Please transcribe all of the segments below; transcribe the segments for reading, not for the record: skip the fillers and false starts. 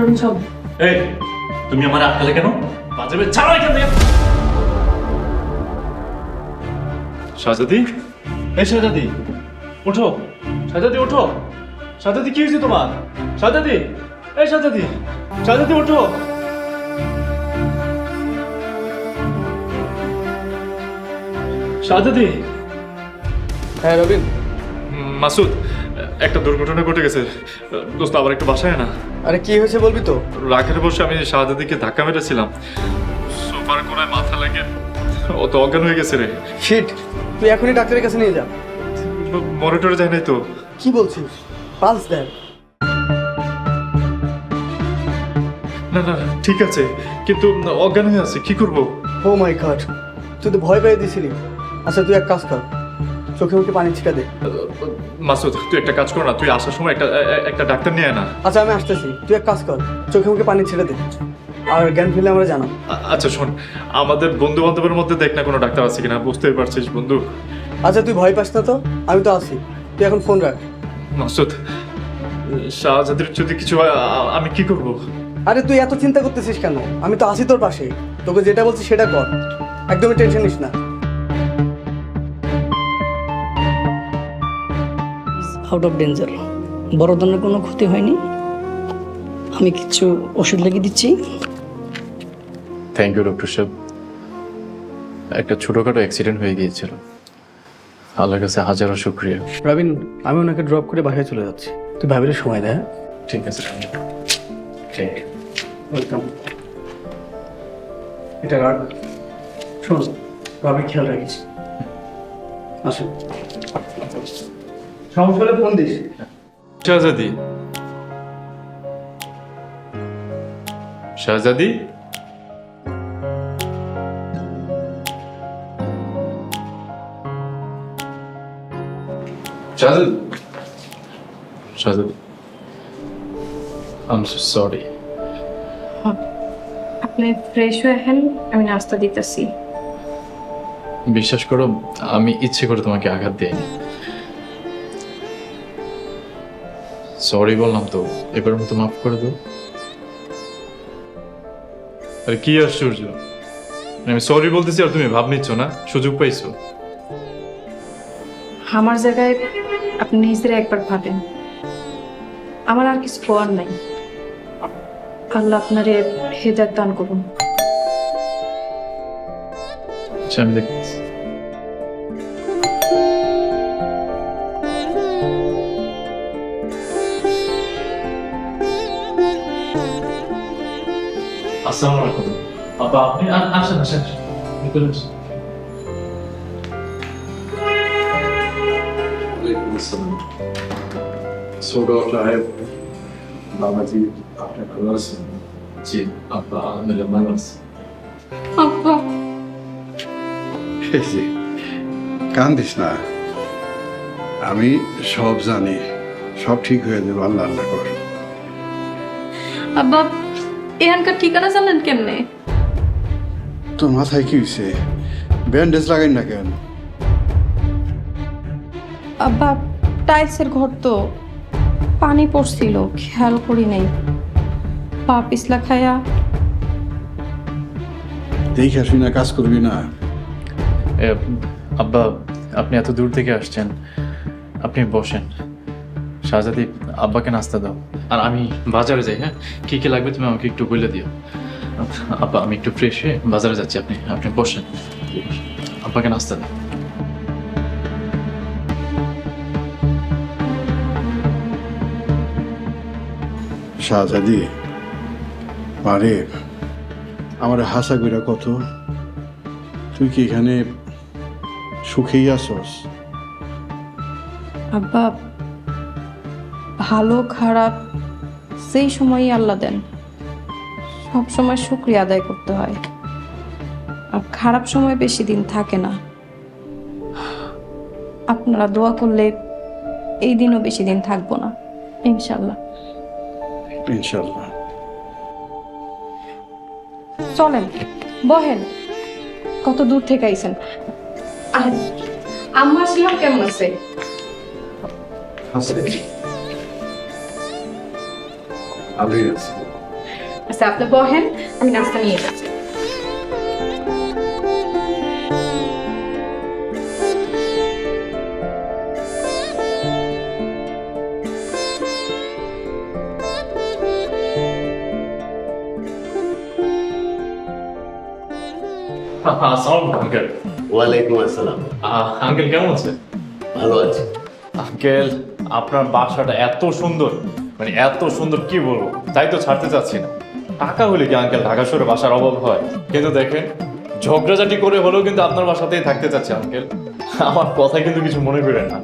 রবিন সব এই তুমি আমার আটকালে কেন? বাজাবে ছাড়ো এখান থেকে। শাহজাদি, এই শাহজাদি ওঠো। শাহজাদি ওঠো। শাহজাদি কি হয়েছে তোমার? শাহজাদি, এই শাহজাদি, শাহজাদি ওঠো। শাহজাদি। হ্যাঁ রবিন, মাসুদ, একটা দুর্ঘটনা ঘটে গেছে দোস্ত, আবার একটু বাসায় না। আরে কি হয়েছে বলবি তো? রাখের বসে আমি শাহজাদিকে ধাক্কা মেরেছিলাম, সোফার কোনায় মাথা লাগে ও তো অজ্ঞান হয়ে গেছে রে। শিট, তুই এখনই ডাক্তারের কাছে নিয়ে যা। মনিটরে যায় নাই তো? কি বলছিস? পালস দেখ। না না ঠিক আছে, কিন্তু অজ্ঞান হয়ে আছে, কি করব? ও মাই গড, তুই তো ভয় পেয়ে দিছিলি। আচ্ছা তুই এক কাজ কর, চোখে মুখে পানি ছিটা দে। মাসুদ তুই একটা কাজ কর না, তুই আসার সময় একটা ডাক্তার নিয়ে আয় না। আচ্ছা আমি আসতেছি, তুই এক কাজ কর, চোখে মুখে পানি ছিটা দে, আর জ্ঞান ফিরলে আমরা জানাম। আচ্ছা শোন, আমাদের বন্ধু বান্ধবের মধ্যে দেখ না কোনো ডাক্তার আছে কিনা, বুঝতেই পারছিস বন্ধু। আচ্ছা তুই ভয় পাস না তো, আমি তো আছি, তুই এখন ফোন রাখ। মাসুদ, শাহজাদির যদি কিছু হয় আমি কি করব? আরে তুই এত চিন্তা করতেছিস কেন? আমি তো আছি তোর পাশে, তোকে যেটা বলছি সেটা কর, একদমই টেনশন নিস না। আউট অফ ডেঞ্জার, বড় ধরনের কোনো ক্ষতি হয়নি। আমি কিছু ওষুধ লিখে দিচ্ছি। থ্যাংক ইউ ডক্টর সাহেব। একটা ছোটোখাটো অ্যাক্সিডেন্ট হয়ে গিয়েছিল, আল্লাহর কাছে হাজারো শুক্রিয়া। রবিন, আমি ওনাকে ড্রপ করে বাসায় চলে যাচ্ছি, তুই ভাবিলে সময় দেয়। ঠিক আছে। ওয়েলকাম। এটা রাখ, শোন, ভাবি খেয়াল রাখিস। আসুন, সমস্যা হলে ফোন দিস। শাহজাদি, শাহজাদি, শাহজাদি, শাহজাদি, আই এম সো সরি। আপনি ফ্রেশ হয়ে হেন, আমি নাস্তা দিতেছি। বিশ্বাস করো, আমি ইচ্ছে করে তোমাকে আঘাত দিইনি। সরি বললাম তো, এবারের মতো মাফ করে দাও। আরে কি আশ্চর্য, আমি সরি বলতেছি আর তুমি ভাব নিচ্ছ না, সুযোগ পাইছো। আমার জায়গায় আপনি নিজের একবার ভাবেন, আমার আর কিছু করার নাই। আল্লাহ আপনারে হেদায়েত দান করুন। আচ্ছা আমি দেখতেছি। আসসালামু আলাইকুম। আপা আপনি আসেন আসেন, ভিতরে আসেন। সো ডক্টর সাহেব, বাবাজি আপনি ভালো আছেন? জি আব্বা আলহামদুলিল্লাহ ভালো আছি। আব্বা, এই যে, কান্দিস না, আমি সব জানি, সব ঠিক হয়ে যাবে, আল্লাহ আল্লাহ কর। আব্বা এখানকার ঠিকানা জানলেন কেমনে? তোর মাথায় কি হয়েছে? ব্যান্ডেজ লাগাই না কেন? আব্বা টাইলসের ঘর তো, পানি পড়ছিল, খেয়াল করি নাই, পা পিছলা খায়া। দেখে আসবি না, কাজ করবি না। এ, আব্বা আপনি এত দূর থেকে আসছেন, আপনি বসেন। শাহজাদি আব্বাকে নাস্তা দাও, আর আমি বাজারে যাই। হ্যাঁ, কি কি লাগবে তুমি আমাকে একটু বলে দিও। আব্বা আমি একটু ফ্রেশ হয়ে বাজারে যাচ্ছি, আপনি আপনি বসেন, আব্বাকে নাস্তা দাও। শাহজাদি, পারে আমার হাসা কইরা কত, তুই কি এখানে সুখেই আসস? আব্বা ভালো খারাপ সেই সময়ই আল্লাহ দেন, সব সময় শুকরিয়া আদায় করতে হয়। আর খারাপ সময় বেশি দিন থাকে না, আপনারা দোয়া করলে এই দিনও বেশি দিন থাকবো না ইনশাল্লাহ। ইনশাল্লাহ। চলেন বহেন, কত দূর থেকে আইছেন। আর আম্মা ছিলাম কেমন আছে? ভালোই আছে। আচ্ছা আপনি বহেন, আমি নাস্তা নিয়ে যাচ্ছি। আসসালামু আঙ্কেল। ওয়ালাইকুম আসসালাম। আঙ্কেল কেমন আছে? ভালো আছি। আঙ্কেল আপনার বাসাটা এত সুন্দর, মানে এত সুন্দর কি বলবো, তাই তো ছাড়তে চাচ্ছি না। টাকা হলে কি আঙ্কেল ঢাকা শহরে বাসার অভাব হয়? কিন্তু দেখেন ঝগড়াঝাটি করে হলেও কিন্তু আপনার বাসাতেই থাকতে চাচ্ছি আঙ্কেল। আমার কথা কিন্তু কিছু মনে করেন না,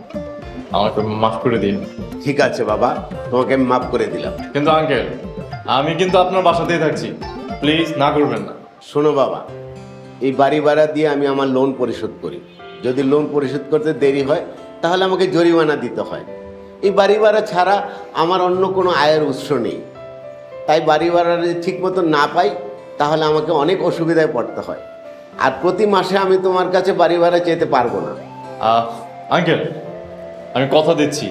আমাকে মাফ করে দিন। ঠিক আছে বাবা, তোমাকে আমি মাফ করে দিলাম। কিন্তু আঙ্কেল আমি কিন্তু আপনার বাসাতেই থাকছি, প্লিজ না করবেন না। শোনো বাবা, এই বাড়ি ভাড়া দিয়ে আমি আমার লোন পরিশোধ করি। যদি লোন পরিশোধ করতে দেরি হয় তাহলে আমাকে জরিমানা দিতে হয়। এই বাড়ি ভাড়া ছাড়া আমার অন্য কোনো আয়ের উৎস নেই। তাই বাড়ি ভাড়া যদি ঠিক মতো না পাই তাহলে আমাকে অনেক অসুবিধায় পড়তে হয়। আর প্রতি মাসে আমি তোমার কাছে বাড়ি ভাড়া চেতে পারবো না। আঙ্কেল আমি কথা দিচ্ছি,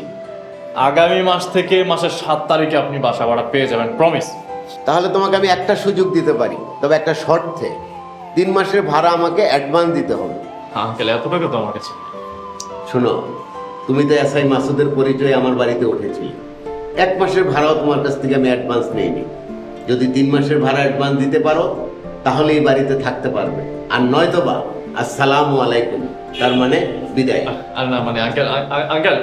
আগামী মাস থেকে মাসের 7 তারিখে আপনি বাসা ভাড়া পেয়ে যাবেন, প্রমিস। তাহলে তোমাকে আমি একটা সুযোগ দিতে পারি, তবে একটা শর্তে। 3 মাসের ভাড়া আমাকে অ্যাডভান্স দিতে হবে। আঙ্কেল এত টাকা তো আমার কাছে। শোনো, তুমি তো এসআই মাসুদের পরিচয়ে আমার বাড়িতে উঠেছিলে। 1 মাসের ভাড়াও তোমার কাছ থেকে আমি অ্যাডভান্স নিইনি। যদি 3 মাসের ভাড়া অ্যাডভান্স দিতে পারো তাহলে এই বাড়িতে থাকতে পারবে, আর নয়তো বা আসসালামু আলাইকুম, তার মানে বিদায়। আর না মানে আঙ্কেল